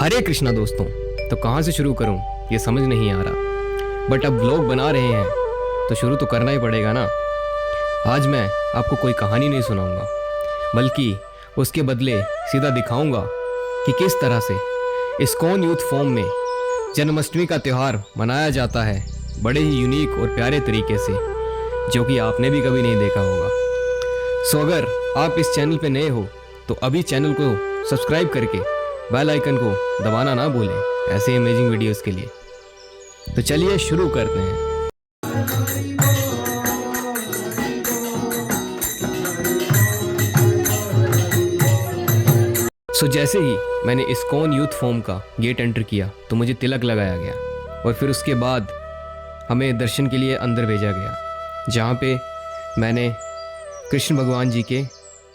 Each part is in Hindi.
हरे कृष्णा दोस्तों। तो कहाँ से शुरू करूँ ये समझ नहीं आ रहा, बट अब व्लॉग बना रहे हैं तो शुरू तो करना ही पड़ेगा ना। आज मैं आपको कोई कहानी नहीं सुनाऊंगा, बल्कि उसके बदले सीधा दिखाऊंगा कि किस तरह से इस्कॉन यूथ फॉर्म में जन्माष्टमी का त्यौहार मनाया जाता है, बड़े ही यूनिक और प्यारे तरीके से, जो कि आपने भी कभी नहीं देखा होगा। सो अगर आप इस चैनल पे नए हो तो अभी चैनल को सब्सक्राइब करके बेल आइकन को दबाना ना भूलें ऐसे अमेजिंग वीडियोस के लिए। तो चलिए शुरू करते हैं। सो जैसे ही मैंने इस्कॉन यूथ फॉर्म का गेट एंटर किया तो मुझे तिलक लगाया गया और फिर उसके बाद हमें दर्शन के लिए अंदर भेजा गया, जहाँ पे मैंने कृष्ण भगवान जी के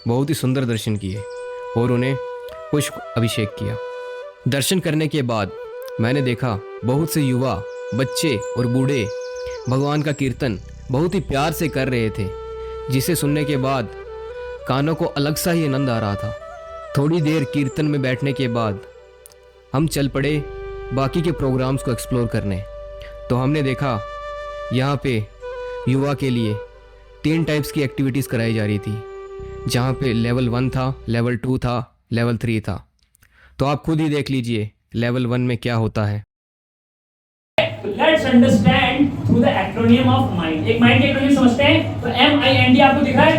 बहुत ही सुंदर दर्शन किए और उन्हें पुष्प अभिषेक किया। दर्शन करने के बाद मैंने देखा बहुत से युवा, बच्चे और बूढ़े भगवान का कीर्तन बहुत ही प्यार से कर रहे थे, जिसे सुनने के बाद कानों को अलग सा ही आनंद आ रहा था। थोड़ी देर कीर्तन में बैठने के बाद हम चल पड़े बाकी के प्रोग्राम्स को एक्सप्लोर करने। तो हमने देखा यहाँ पे युवा के लिए 3 टाइप्स की एक्टिविटीज़ कराई जा रही थी, जहाँ पे लेवल 1 था, लेवल 2 था, लेवल 3 था। तो आप खुद ही देख लीजिए लेवल 1 में क्या होता है। Let's understand through the acronym of mind. एक माइंड के एक्रोनिम समझते हैं। तो MIND आपको दिख रहा है?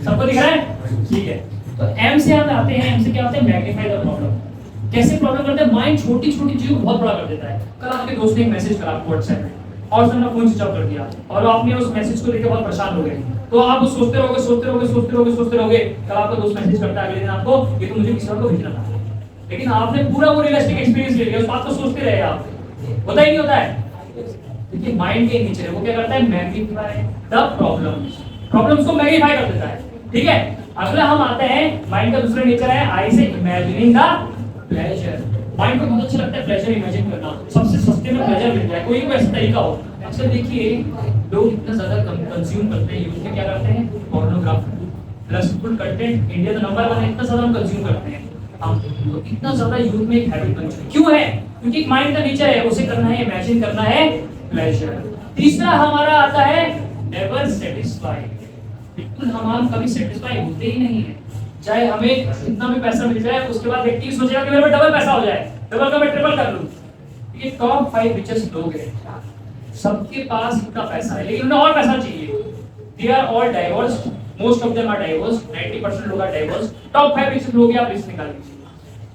सबको दिख रहा है? ठीक है। तो M से हम आते हैं। M से क्या होता है? Magnify the problem. कैसे प्रॉब्लम करते हैं? माइंड छोटी छोटी चीजों को बहुत बड़ा कर देता है। कल आपके दोस्त ने एक मैसेज करा आपको WhatsApp में और उसने फोन स्विच ऑफ कर दिया और आपने उस मैसेज को देख के बहुत परेशान हो गए। तो आप वो सोचते रहोगे। कल आपका दोस्त मैसेज करता है अगले दिन आपको, ये तो मुझे किसी और को भेजना था, लेकिन आपने पूरा वो रियलिस्टिक एक्सपीरियंस ले लिया, उस बात को सोचते रहे आप। होता ही नहीं होता है। देखिए माइंड के नीचे वो क्या करता है? मैग्नीफाई द प्रॉब्लम्स को मैग्नीफाई कर देता है। ठीक है। अगला हम आते हैं, माइंड का दूसरा नेचर है आई से इमेजिनिंग द प्लेजर। माइंड को बहुत अच्छा लगता है प्लेजर इमेजिन करना। सबसे सस्ते में प्लेजर मिल जाए, कोई ऐसा तरीका हो। अक्सर देखिए लोग इतना ज्यादा कंज्यूम करते हैं, यूथ में क्या करते हैं? पोर्नोग्राफी, लस्टफुल कंटेंट, इंडिया का नंबर 1 है, इतना ज्यादा हम कंज्यूम करते हैं। तो इतना ज्यादा यूथ में एक हैबिट बन चुकी है। क्यों है? क्योंकि एक माइंड का नेचर है, उसे करना है, इमेजिन करना है, प्लेजर। तीसरा हमारा आता है नेवर सेटिस्फाइड। बिल्कुल हम कभी सेटिस्फाई होते ही नहीं है। चाहे हमें कितना भी पैसा मिल जाए, उसके बाद व्यक्ति सोचेगा कि मेरे पास डबल पैसा हो जाए, डबल का मैं ट्रिपल कर लूं। ये टॉप 5 रिचेस्ट लोग हैं, सबके पास इतना पैसा है लेकिन उन्हें और पैसा चाहिए। They are all divorced, most of them are divorced, 90% लोग आर डाइवोर्स्ड। टॉप 5 रिचेस्ट लोग आप लिस्ट निकाल लीजिए।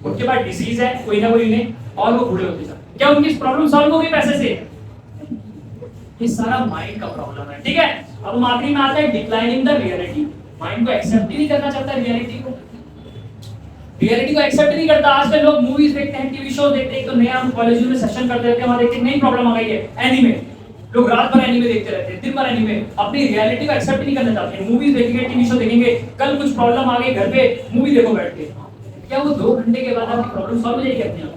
उनके पास डिसीज है कोई ना कोई इन्हें, और वो बूढ़े होते जाते। क्या उनकी प्रॉब्लम सॉल्व होगी पैसे से? ये सारा माइंड का प्रॉब्लम है। ठीक है। अब हम आखिरी में आते हैं डिक्लाइनिंग द रियलिटी। माइंड को एक्सेप्ट ही नहीं करना चाहता रियलिटी को एक्सेप्ट नहीं करता। आजकल लोग मूवीज देखते हैं, टीवी शो देखते हैं। तो नया हम कॉलेज में सेशन करते रहते हैं, वहां देखते हैं नई प्रॉब्लम आ गई है एनीमे। लोग रात भर एनीमे देखते रहते हैं, दिन भर एनीमे। अपनी रियलिटी को एक्सेप्ट नहीं करना चाहते हैं। मूवीज देखेंगे, टीवी शो देखेंगे, कल कुछ प्रॉब्लम आ गई घर पे, मूवी देखो बैठ के। क्या वो 2 घंटे के बाद आपकी प्रॉब्लम सॉल्व हो जाएगी अपने आप?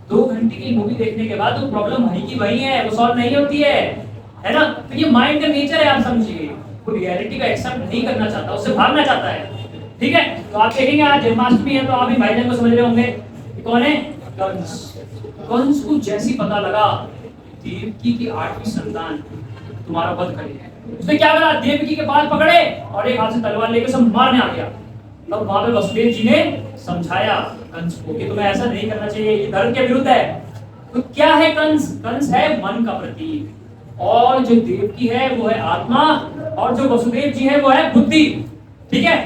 2 घंटे की मूवी देखने के बाद वो प्रॉब्लम वही की वही है, वो सॉल्व नहीं होती है ना। तो ये माइंड का नेचर है, आप समझिए। वो रियलिटी का एक्सेप्ट नहीं करना चाहता, उससे भागना चाहता है। ठीक है। तो आप देखेंगे आज जन्माष्टमी है, तो आप भी भाईजान को समझ रहे होंगे कौन है? कंस को जैसी पता लगा देवकी की 8वीं संतान तुम्हारा वध करेगी, उसने क्या करा? देवकी के बाल पकड़े और एक हाथ से तलवार लेकर सब मारने आ गया। तब वहां पे वसुदेव जी ने समझाया कंस को कि तुम्हें ऐसा नहीं करना चाहिए, ये धर्म के विरुद्ध है। तो क्या है कंस? कंस है मन का प्रतीक, और जो देवकी है वो है आत्मा, और जो वसुदेव जी है वो है बुद्धि। ठीक है।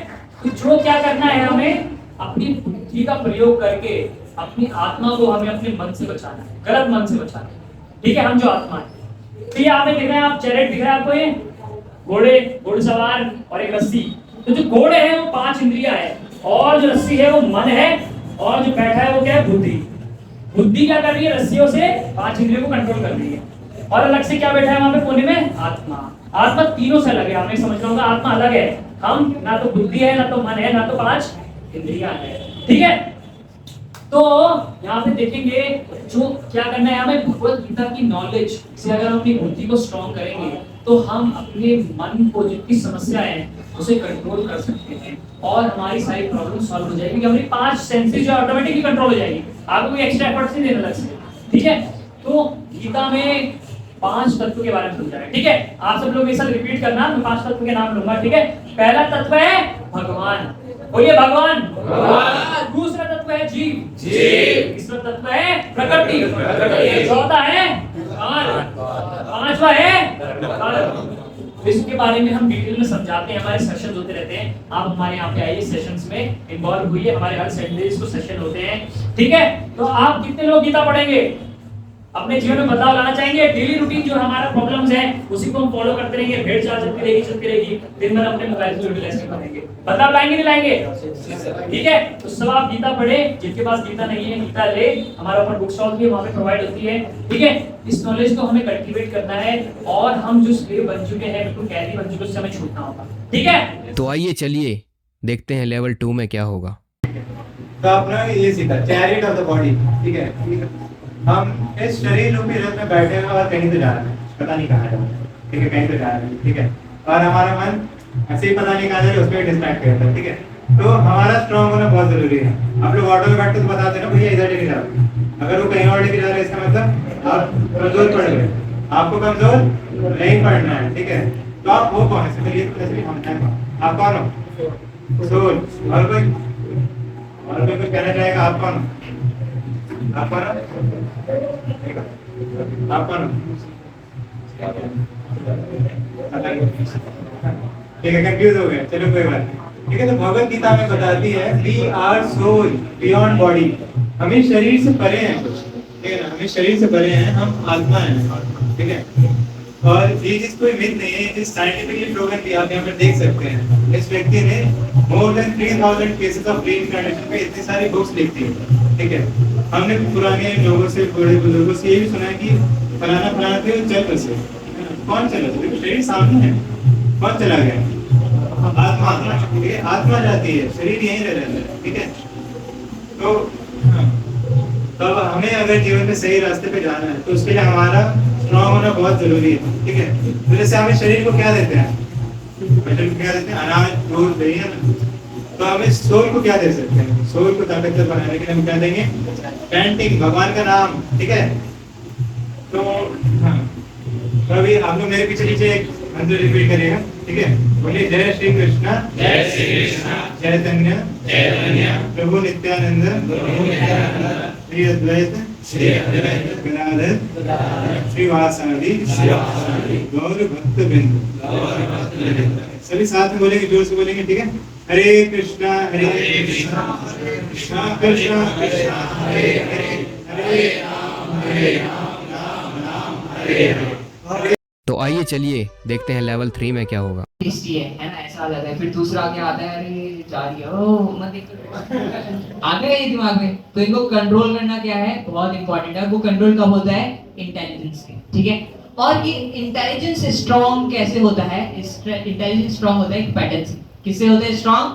तो जो क्या करना है, हमें अपनी बुद्धि का प्रयोग करके अपनी आत्मा को हमें अपने मन से बचाना है, गलत मन से बचाना है। ठीक है। हम जो आत्मा है, तो ये आपने दिख रहे हैं, आप चैरेट दिख रहा है आपको, ये घोड़सवार और एक रस्सी। तो जो घोड़े हैं वो 5 इंद्रियां है, और जो रस्सी है वो मन है, और जो बैठा है वो क्या है? बुद्धि। बुद्धि क्या कर रही है? रस्सियों से 5 इंद्रियों को कंट्रोल कर रही है। और अलग से क्या बैठा है वहां पे कोने में? आत्मा। आत्मा तीनों से अलग है, हमें समझना होगा। आत्मा अलग है, हम ना तो बुद्धि है, ना तो मन है, ना तो 5 इंद्रियां है। ठीक है। तो यहाँ पे देखेंगे जो क्या करना है, हमें भगवत गीता की नॉलेज से अगर हम अपनी बुद्धि को स्ट्रॉन्ग करेंगे तो हम अपने मन को जितनी समस्या है उसे कंट्रोल कर सकते हैं और हमारी सारी प्रॉब्लम सॉल्व हो जाएगी, क्योंकि हमारी 5 सेंसेस जो ऑटोमेटिकली कंट्रोल हो जाएगी, आपको कोई एक्स्ट्रा एफर्ट्स नहीं देना लगता। ठीक है, तो गीता में 5 तत्व के बारे में समझा है। ठीक है, आप सब लोग एक साथ रिपीट करना, मैं 5 तत्व के नाम लूंगा। ठीक है, पहला तत्व है भगवान, बोलिए भगवान। दूसरा तत्व है जीव, तीसरा तत्व है प्रकृति, चौथा है काल, पांचवा है इसके बारे में हम डिटेल में समझाते हैं, हमारे सेशंस होते रहते हैं। आप हमारे यहाँ पे आइए, सेशंस में इन्वॉल्व हुई है, हमारे हर संडेज को सेशन होते हैं। ठीक है, तो आप कितने लोग गीता पढ़ेंगे, अपने जीवन में बदलाव लाना चाहेंगे? डेली रूटीन जो हमारा प्रॉब्लम्स है उसी को हम फॉलो करते रहेंगे, भेड़ चाल चलती रहेगी, दिन भर अपने मोबाइल से यूटिलाइज करेंगे, बदलाव लाएंगे नहीं लाएंगे? ठीक है, तो सब आप गीता पढ़े, जिनके पास गीता नहीं है गीता ले, हमारा ऊपर बुक स्टॉल भी वहाँ पे प्रोवाइड होती है। ठीक है, इस नॉलेज को हमें कल्टीवेट करना है और हम जो स्लेव बन चुके हैं, बिल्कुल कैदी बन चुके, उससे हमें छूटना होगा। ठीक है, तो आइए चलिए देखते हैं लेवल 2 में क्या होगा। तो आपने ये सीखा चैरिट ऑफ द बॉडी। ठीक है, हम इस शरीर रूपी रथ में बैठे हैं और कहीं तो जा रहे हैं, पता नहीं कहाँ जा रहे हैं। ठीक है, कहीं तो जा रहे हैं। ठीक है, और हमारा मन ऐसे ही पता नहीं कहाँ जा रहा है, उसमें डिस्ट्रैक्ट करता है। ठीक है, तो हमारा स्ट्रांग होना बहुत जरूरी है। आप लोग ऑटो में बैठते तो बताते ना भैया इधर लेके जाओ, अगर वो कहीं और लेके जा रहा है इसका मतलब आप कमजोर पड़ गए, आपको कमजोर नहीं पड़ना है। ठीक है, तो आप वो कौन है? ये तो भी हम हैं, आप कौन हो? सोल। और कोई कुछ कहना चाहेगा? आप कौन हो? आप कौन हो? आप कौन हो? ठीक है, कंफ्यूज हो गए, चलो कोई बात नहीं। ठीक है, तो भगवत गीता में बताती है we are soul beyond body, हम इस शरीर से परे हैं कुछ। ठीक है ना, हम इस शरीर से परे हैं, हम आत्मा हैं। ठीक है, और ये चीज कोई मिथ नहीं है, इस साइंटिफिकली प्रूवन भी आप यहाँ पर देख सकते हैं। इस व्यक्ति ने more than 3000 cases of reincarnation पे इतनी सारी बुक्स लिखी है। ठीक है, हमने पुराने लोगों से, बड़े बुजुर्गों से ये भी सुना है कि फलाना फलाना थे चल बसे, कौन चला? तो शरीर सामने है, कौन चला गया? आत्मा। ठीक है, आत्मा जाती है, शरीर यहीं रह जाता है। ठीक है, तो तब हमें अगर जीवन में सही रास्ते पे जाना है तो उसके लिए हमारा स्ट्रॉन्ग होना बहुत जरूरी है। ठीक है, तो जैसे हमें शरीर को क्या देते हैं? शरीर को क्या देते हैं? अनाज, दूध, दही है ना। तो हमें सोल को क्या दे सकते हैं? सोल को ताकतवर बनाने के लिए हम क्या देंगे? चैंटिंग, भगवान का नाम। ठीक है, तो हाँ, तो अभी आप लोग मेरे पीछे पीछे एक मंत्र रिपीट करिएगा। ठीक है, बोलिए जय श्री कृष्णा, जय श्री कृष्णा, चैतन्य चैतन्य प्रभु नित्यानंद, श्री अद्वैत गदाधर श्रीवासादि गौर भक्त बिंदु। सभी साथ में बोलेंगे, जोर से बोलेंगे। ठीक है, हरे कृष्णा कृष्णा कृष्णा हरे हरे, हरे राम राम हरे हरे। तो आइए चलिए देखते हैं लेवल 3 में क्या होगा। टेस्टी है ना, ऐसा आ जाता है। फिर दूसरा क्या आता है, अरे जा रही है, ओह मत देखो, आ गया ये दिमाग में। तो इनको कंट्रोल करना क्या है, बहुत इंपॉर्टेंट है। वो कंट्रोल कब होता है? इंटेलिजेंस से। ठीक है, और ये इंटेलिजेंस स्ट्रॉन्ग कैसे होता है? इंटेलिजेंस स्ट्रॉन्ग होता है पैटर्न से। किससे होता है स्ट्रॉन्ग?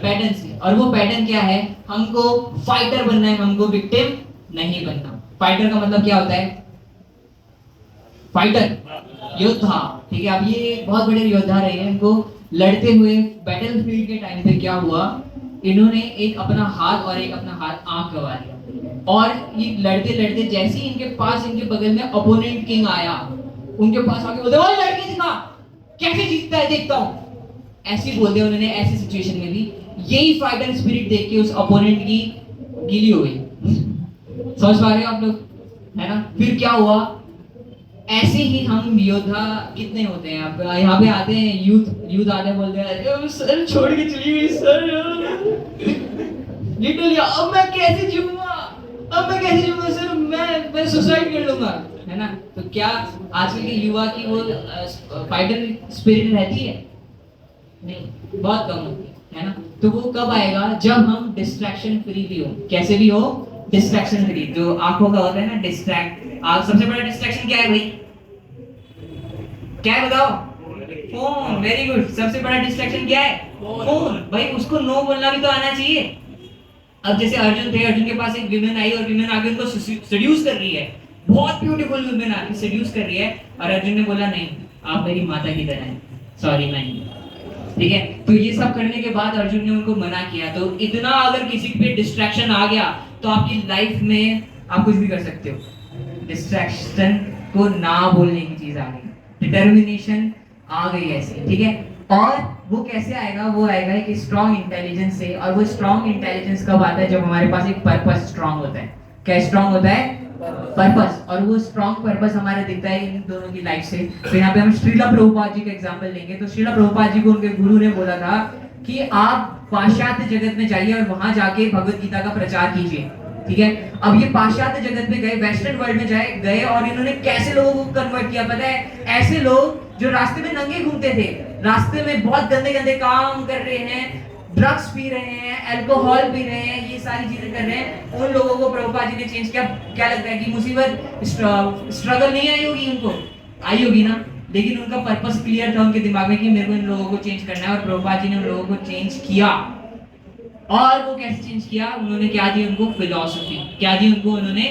पैटर्न से। और वो पैटर्न क्या है? हमको फाइटर बनना है, हमको विक्टिम नहीं बनना। फाइटर का मतलब क्या होता है? फाइटर, योद्धा। ठीक है, अब ये बहुत बड़े योद्धा रहे हैं, इनको लड़ते हुए बैटलफील्ड के टाइम पे क्या हुआ, इन्होंने एक अपना हाथ और एक अपना हाथ आंख गवा दिया। और ये लड़ते लड़ते जैसे ही इनके पास, इनके बगल में अपोनेंट किंग आया, उनके पास आके बोलते ओए लड़के दिखा, कैसे जीतता है देखता हूं। ऐसे बोलते उन्होंने, ऐसी सिचुएशन में भी यही फाइटर स्पिरिट देख के उस अपोनेंट की गिली हो गई। समझ पा रहे हो आप लोग, है ना? फिर क्या हुआ, ऐसे ही हम योद्धा कितने होते हैं। आप यहाँ पे आते हैं, यूथ आते हैं, बोलते हैं सर छोड़ के चली गई सर, लिटरली अब मैं कैसे जीऊंगा, अब मैं कैसे जीऊंगा सर, मैं सुसाइड कर लूंगा, है ना? तो क्या आजकल के युवा की वो फाइटर स्पिरिट रहती है? नहीं, बहुत कम होती है ना? तो वो कब आएगा? जब हम डिस्ट्रैक्शन फ्री भी हो। कैसे भी हो? Distraction free. जो आंखों का होता है ना डिस्ट्रैक्ट, आज सबसे बड़ा डिस्ट्रैक्शन क्या है भाई? क्या है बताओ? फोन। Very good. सबसे बड़ा डिस्ट्रैक्शन क्या है? फोन। भाई उसको नो बोलना भी तो आना चाहिए। अब जैसे अर्जुन थे, अर्जुन के पास एक विमेन आई और विमेन आके उनको सेड्यूस कर रही है, बहुत ब्यूटीफुल विमेन आके सेड्यूस कर रही है, और अर्जुन ने बोला नहीं, आप मेरी माता की तरह हैं, सॉरी नहीं। ठीक है। तो ये सब करने के बाद अर्जुन ने उनको मना किया। तो इतना अगर किसी पे डिस्ट्रैक्शन आ गया तो आपकी लाइफ में आप कुछ भी कर सकते हो। डिस्ट्रैक्शन को ना बोलने की चीज आ गई, डिटर्मिनेशन आ गई ऐसे, ठीक है। और वो कैसे आएगा? वो आएगा एक स्ट्रॉन्ग इंटेलिजेंस से। और वो स्ट्रॉन्ग इंटेलिजेंस कब आता है? जब हमारे पास एक पर्पस स्ट्रॉन्ग होता है। क्या स्ट्रॉन्ग होता है? पर्पस। और वो स्ट्रॉन्ग पर्पस हमारा दिखता है इन दोनों की लाइफ से। तो यहाँ पे हम श्रीला प्रभुपाद जी का एग्जांपल लेंगे। तो श्रीला प्रभुपाद जी को उनके गुरु ने बोला था कि आप पाश्चात्य जगत में जाइए और वहां जाके भगवत गीता का प्रचार कीजिए, ठीक है। अब ये पाश्चात्य जगत में गए, वेस्टर्न वर्ल्ड में गए और इन्होंने कैसे लोगों को कन्वर्ट किया पता है? ऐसे लोग जो रास्ते में नंगे घूमते थे, रास्ते में बहुत गंदे गंदे काम कर रहे हैं, ड्रग्स पी रहे हैं, अल्कोहल पी रहे हैं, ये सारी चीजें कर रहे हैं, उन लोगों को प्रभुपाद जी ने चेंज किया। क्या लगता है कि मुसीबत स्ट्रगल नहीं आई होगी? उनको आई होगी ना, लेकिन उनका पर्पस क्लियर था उनके दिमाग में कि मेरे को इन लोगों को चेंज करना है। और प्रभुपाद जी ने उन लोगों को चेंज किया। और वो कैसे चेंज किया? उन्होंने क्या दी उनको? फिलॉसफी। क्या दी उनको? उन्होंने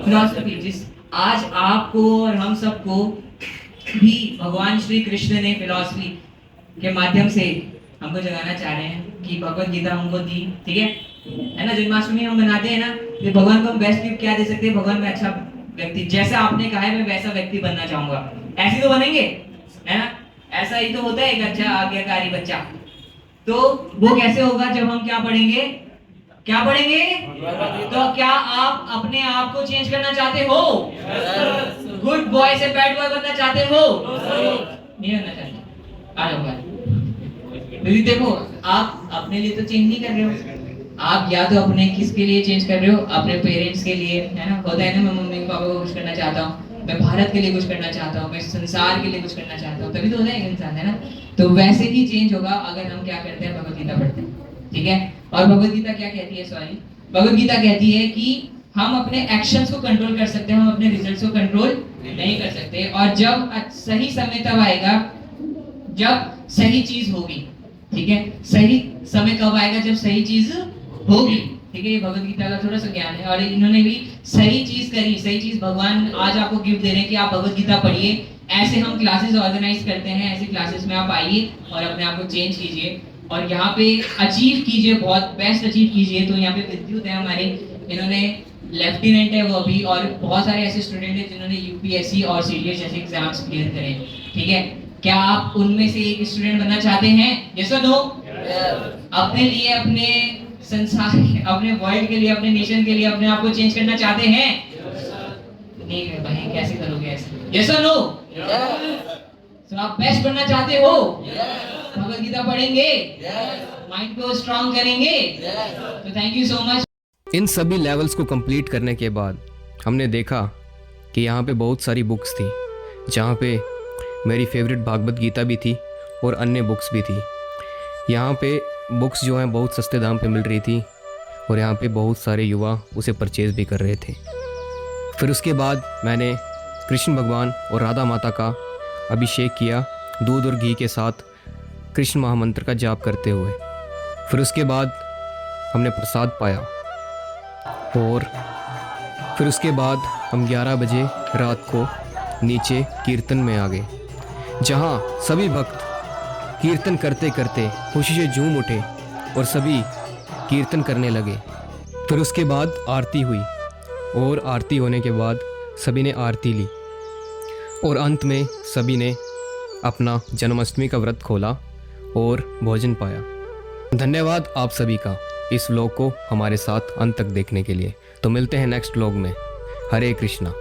फिलॉसफी। जिस आज आपको और हम सबको भी भगवान श्री कृष्ण ने फिलॉसफी के माध्यम से हमको जगाना चाह रहे हैं कि भगवत गीता हमको दी, ठीक है ना। जन्माष्टमी हम मनाते हैं ना, तो भगवान को हम बेस्ट गिफ्ट क्या दे सकते हैं? भगवान में अच्छा व्यक्ति, जैसा आपने कहा है मैं वैसा व्यक्ति बनना चाहूंगा, ऐसे तो बनेंगे, है ना। ऐसा ही तो होता है एक अच्छा आज्ञाकारी बच्चा। तो वो कैसे होगा? जब हम क्या पढ़ेंगे? क्या पढ़ेंगे? तो क्या आप अपने आप को चेंज करना चाहते हो? गुड बॉय से बैड बॉय बनना चाहते हो? नहीं बनना चाहते? आ जाओ भाई। क्योंकि देखो, आप अपने लिए तो चेंज नहीं कर रहे हो, आप या तो अपने किसके लिए चेंज कर रहे हो? अपने पेरेंट्स के लिए, है ना। होता है ना, मैं मम्मी पापा को कुछ करना चाहता हूँ, मैं भारत के लिए कुछ करना चाहता हूँ, मैं संसार के लिए कुछ करना चाहता हूँ, तभी तो होता है इंसान, है ना। तो वैसे ही चेंज होगा अगर हम क्या करते हैं? भगवत गीता पढ़ते हैं, ठीक है। और भगवत गीता क्या कहती है? सॉरी, भगवत गीता कहती है कि हम अपने एक्शंस को कंट्रोल कर सकते हैं, हम अपने रिजल्ट्स को कंट्रोल नहीं कर सकते। और जब सही समय तब आएगा जब सही चीज होगी, ठीक है। सही समय कब आएगा? जब सही चीज होगी, ठीक है। ये भगवत गीता का थोड़ा सा ज्ञान है। और इन्होंने भी सही चीज करी, सही चीज भगवान आज आपको गिफ्ट दे रहे हैं कि आप भगवत गीता पढ़िए। ऐसे हम क्लासेस ऑर्गेनाइज करते हैं, ऐसी क्लासेस में आप आइए और अपने आप को चेंज कीजिए और यहाँ पे अचीव कीजिए, बहुत बेस्ट अचीव कीजिए। तो यहाँ पे विद्युत है हमारे, इन्होंने लेफ्टिनेंट है वो अभी, और बहुत सारे ऐसे स्टूडेंट हैं जिन्होंने यूपीएससी और सीडीएस जैसे एग्जाम्स क्लियर करे, ठीक है। क्या आप उनमें से एक स्टूडेंट बनना चाहते हैं? यस और नो? अपने लिए, अपने संसार, अपने वर्ल्ड के लिए, अपने नेशन के लिए अपने आप को चेंज करना चाहते हैं? नहीं है भाई, कैसे करोगे ऐसे? यस और नो? तो आप बेस्ट बनना चाहते हो? भगवत गीता पढ़ेंगे, माइंड को स्ट्रांग करेंगे। तो थैंक यू सो मच। इन सभी लेवल्स को कंप्लीट करने के बाद हमने देखा कि यहाँ पे बहुत सारी बुक्स थी, जहाँ पे मेरी फेवरेट भागवत गीता भी थी और अन्य बुक्स भी थी। यहाँ पे बुक्स जो हैं बहुत सस्ते दाम पे मिल रही थी और यहाँ पे बहुत सारे युवा उसे परचेज़ भी कर रहे थे। फिर उसके बाद मैंने कृष्ण भगवान और राधा माता का अभिषेक किया दूध और घी के साथ, कृष्ण महामंत्र का जाप करते हुए। फिर उसके बाद हमने प्रसाद पाया और फिर उसके बाद हम 11 बजे रात को नीचे कीर्तन में आ गए, जहाँ सभी भक्त कीर्तन करते करते खुशी से झूम उठे और सभी कीर्तन करने लगे। फिर उसके बाद आरती हुई और आरती होने के बाद सभी ने आरती ली और अंत में सभी ने अपना जन्माष्टमी का व्रत खोला और भोजन पाया। धन्यवाद आप सभी का इस व्लॉग को हमारे साथ अंत तक देखने के लिए। तो मिलते हैं नेक्स्ट व्लॉग में। हरे कृष्णा।